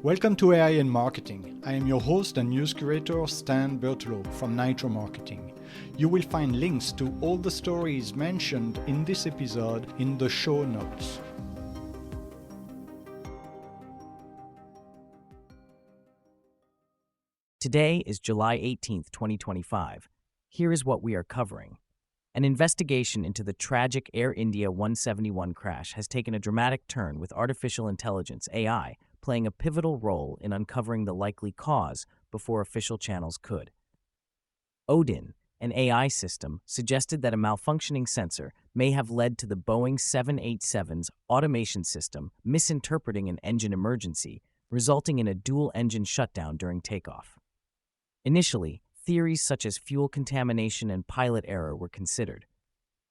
Welcome to AI in Marketing. I am your host and news curator, Stan Bertolo from Nitro Marketing. You will find links to all the stories mentioned in this episode in the show notes. Today is July 18th, 2025. Here is what we are covering. An investigation into the tragic Air India 171 crash has taken a dramatic turn, with artificial intelligence, AI, playing a pivotal role in uncovering the likely cause before official channels could. ODIN, an AI system, suggested that a malfunctioning sensor may have led to the Boeing 787's automation system misinterpreting an engine emergency, resulting in a dual-engine shutdown during takeoff. Initially, theories such as fuel contamination and pilot error were considered.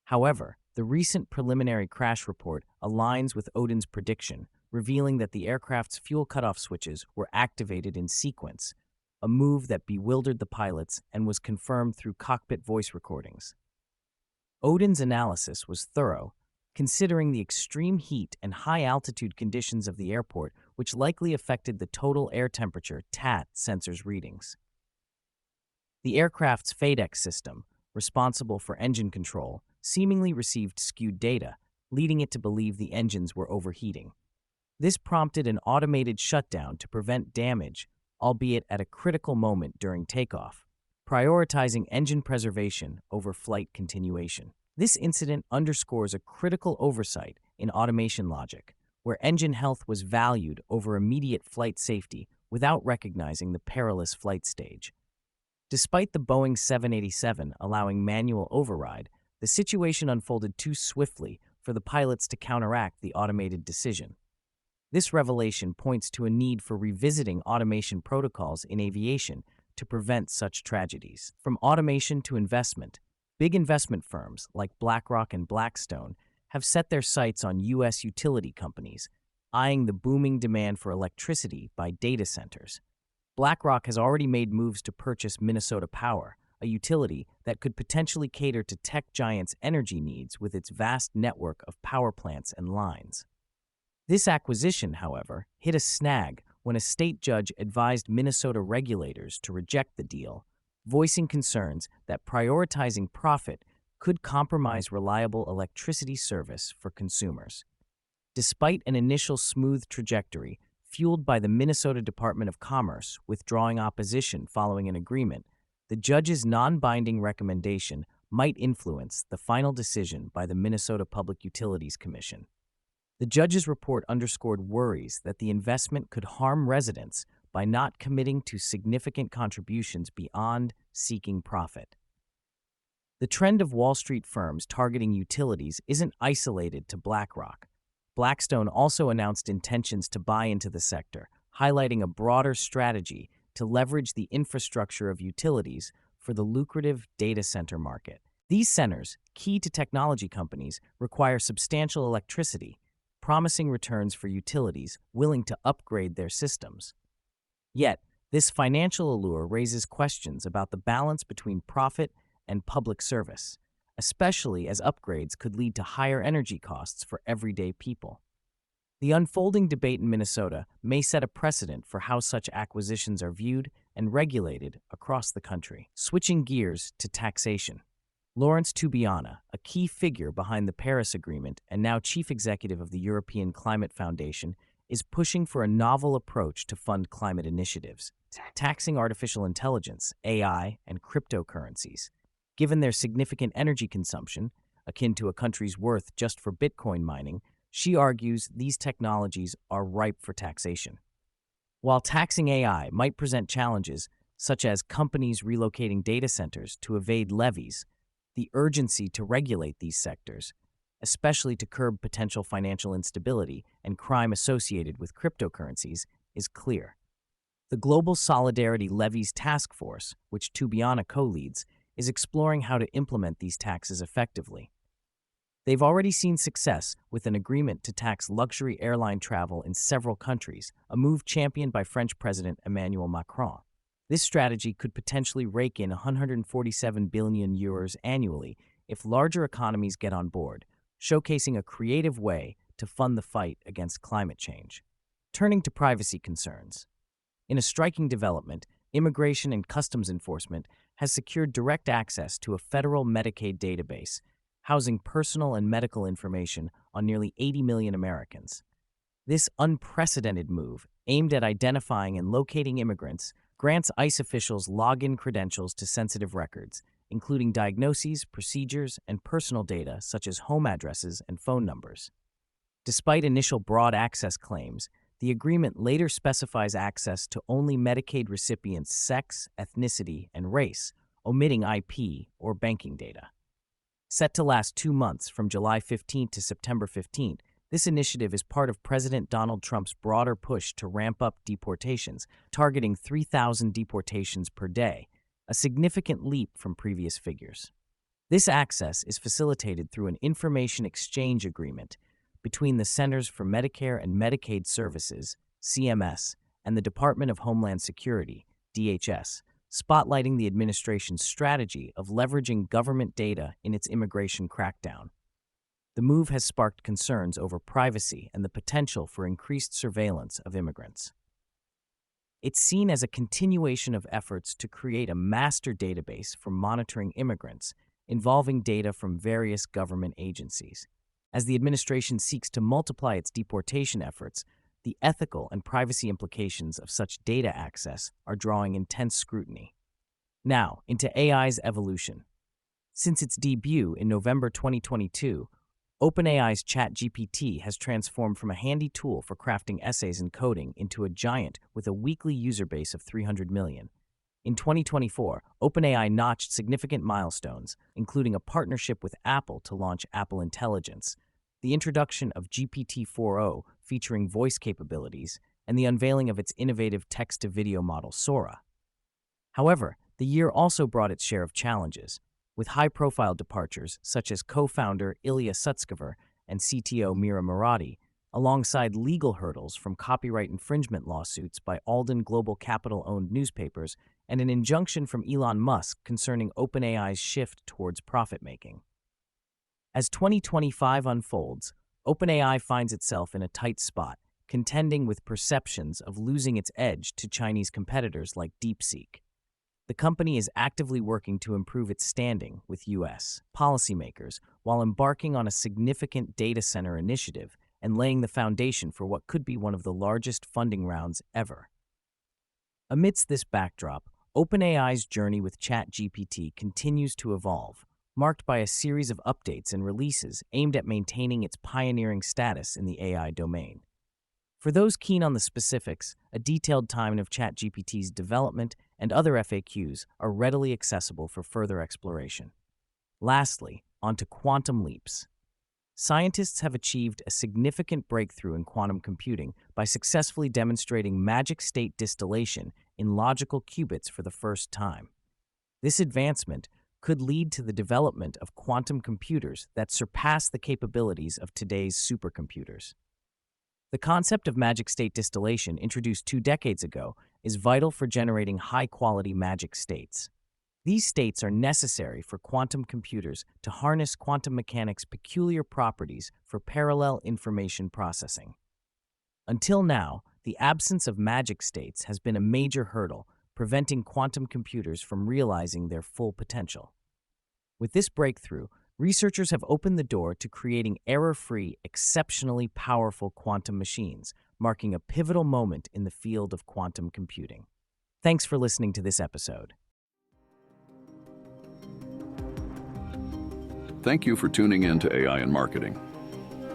However, the recent preliminary crash report aligns with ODIN's prediction, revealing that the aircraft's fuel cutoff switches were activated in sequence, a move that bewildered the pilots and was confirmed through cockpit voice recordings. ODIN's analysis was thorough, considering the extreme heat and high-altitude conditions of the airport, which likely affected the total air temperature (TAT) sensors readings. The aircraft's FADEC system, responsible for engine control, seemingly received skewed data, leading it to believe the engines were overheating. This prompted an automated shutdown to prevent damage, albeit at a critical moment during takeoff, prioritizing engine preservation over flight continuation. This incident underscores a critical oversight in automation logic, where engine health was valued over immediate flight safety without recognizing the perilous flight stage. Despite the Boeing 787 allowing manual override, the situation unfolded too swiftly for the pilots to counteract the automated decision. This revelation points to a need for revisiting automation protocols in aviation to prevent such tragedies. From automation to investment, big investment firms like BlackRock and Blackstone have set their sights on U.S. utility companies, eyeing the booming demand for electricity by data centers. BlackRock has already made moves to purchase Minnesota Power, a utility that could potentially cater to tech giants' energy needs with its vast network of power plants and lines. This acquisition, however, hit a snag when a state judge advised Minnesota regulators to reject the deal, voicing concerns that prioritizing profit could compromise reliable electricity service for consumers. Despite an initial smooth trajectory, fueled by the Minnesota Department of Commerce withdrawing opposition following an agreement, the judge's non-binding recommendation might influence the final decision by the Minnesota Public Utilities Commission. The judge's report underscored worries that the investment could harm residents by not committing to significant contributions beyond seeking profit. The trend of Wall Street firms targeting utilities isn't isolated to BlackRock. Blackstone also announced intentions to buy into the sector, highlighting a broader strategy to leverage the infrastructure of utilities for the lucrative data center market. These centers, key to technology companies, require substantial electricity, promising returns for utilities willing to upgrade their systems. Yet, this financial allure raises questions about the balance between profit and public service, especially as upgrades could lead to higher energy costs for everyday people. The unfolding debate in Minnesota may set a precedent for how such acquisitions are viewed and regulated across the country. Switching gears to taxation. Laurence Tubiana, a key figure behind the Paris Agreement and now chief executive of the European Climate Foundation, is pushing for a novel approach to fund climate initiatives, taxing artificial intelligence, AI, and cryptocurrencies. Given their significant energy consumption, akin to a country's worth just for Bitcoin mining, she argues these technologies are ripe for taxation. While taxing AI might present challenges, such as companies relocating data centers to evade levies, the urgency to regulate these sectors, especially to curb potential financial instability and crime associated with cryptocurrencies, is clear. The Global Solidarity Levies Task Force, which Tubiana co-leads, is exploring how to implement these taxes effectively. They've already seen success with an agreement to tax luxury airline travel in several countries, a move championed by French President Emmanuel Macron. This strategy could potentially rake in €147 billion annually if larger economies get on board, showcasing a creative way to fund the fight against climate change. Turning to privacy concerns. In a striking development, Immigration and Customs Enforcement has secured direct access to a federal Medicaid database, housing personal and medical information on nearly 80 million Americans. This unprecedented move, aimed at identifying and locating immigrants, grants ICE officials login credentials to sensitive records, including diagnoses, procedures, and personal data such as home addresses and phone numbers. Despite initial broad access claims, the agreement later specifies access to only Medicaid recipients' sex, ethnicity, and race, omitting IP or banking data. Set to last 2 months from July 15 to September 15, this initiative is part of President Donald Trump's broader push to ramp up deportations, targeting 3,000 deportations per day, a significant leap from previous figures. This access is facilitated through an information exchange agreement between the Centers for Medicare and Medicaid Services, CMS, and the Department of Homeland Security, DHS, spotlighting the administration's strategy of leveraging government data in its immigration crackdown. The move has sparked concerns over privacy and the potential for increased surveillance of immigrants. It's seen as a continuation of efforts to create a master database for monitoring immigrants, involving data from various government agencies. As the administration seeks to multiply its deportation efforts, the ethical and privacy implications of such data access are drawing intense scrutiny. Now, into AI's evolution. Since its debut in November 2022, OpenAI's ChatGPT has transformed from a handy tool for crafting essays and coding into a giant with a weekly user base of 300 million. In 2024, OpenAI notched significant milestones, including a partnership with Apple to launch Apple Intelligence, the introduction of GPT-4o featuring voice capabilities, and the unveiling of its innovative text-to-video model Sora. However, the year also brought its share of challenges, with high-profile departures such as co-founder Ilya Sutskever and CTO Mira Murati, alongside legal hurdles from copyright infringement lawsuits by Alden Global Capital-owned newspapers and an injunction from Elon Musk concerning OpenAI's shift towards profit-making. As 2025 unfolds, OpenAI finds itself in a tight spot, contending with perceptions of losing its edge to Chinese competitors like DeepSeek. The company is actively working to improve its standing with U.S. policymakers while embarking on a significant data center initiative and laying the foundation for what could be one of the largest funding rounds ever. Amidst this backdrop, OpenAI's journey with ChatGPT continues to evolve, marked by a series of updates and releases aimed at maintaining its pioneering status in the AI domain. For those keen on the specifics, a detailed timeline of ChatGPT's development and other FAQs are readily accessible for further exploration. Lastly, onto quantum leaps. Scientists have achieved a significant breakthrough in quantum computing by successfully demonstrating magic state distillation in logical qubits for the first time. This advancement could lead to the development of quantum computers that surpass the capabilities of today's supercomputers. The concept of magic state distillation, introduced 2 decades ago, is vital for generating high-quality magic states. These states are necessary for quantum computers to harness quantum mechanics' peculiar properties for parallel information processing. Until now, the absence of magic states has been a major hurdle, preventing quantum computers from realizing their full potential. With this breakthrough, researchers have opened the door to creating error-free, exceptionally powerful quantum machines, marking a pivotal moment in the field of quantum computing. Thanks for listening to this episode. Thank you for tuning in to AI and Marketing.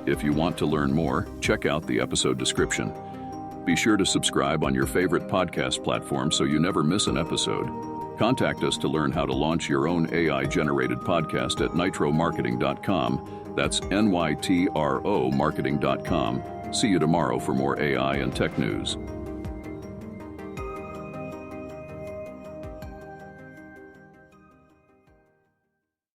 If you want to learn more, check out the episode description. Be sure to subscribe on your favorite podcast platform so you never miss an episode. Contact us to learn how to launch your own AI-generated podcast at nitromarketing.com. That's NYTRO marketing.com. See you tomorrow for more AI and tech news.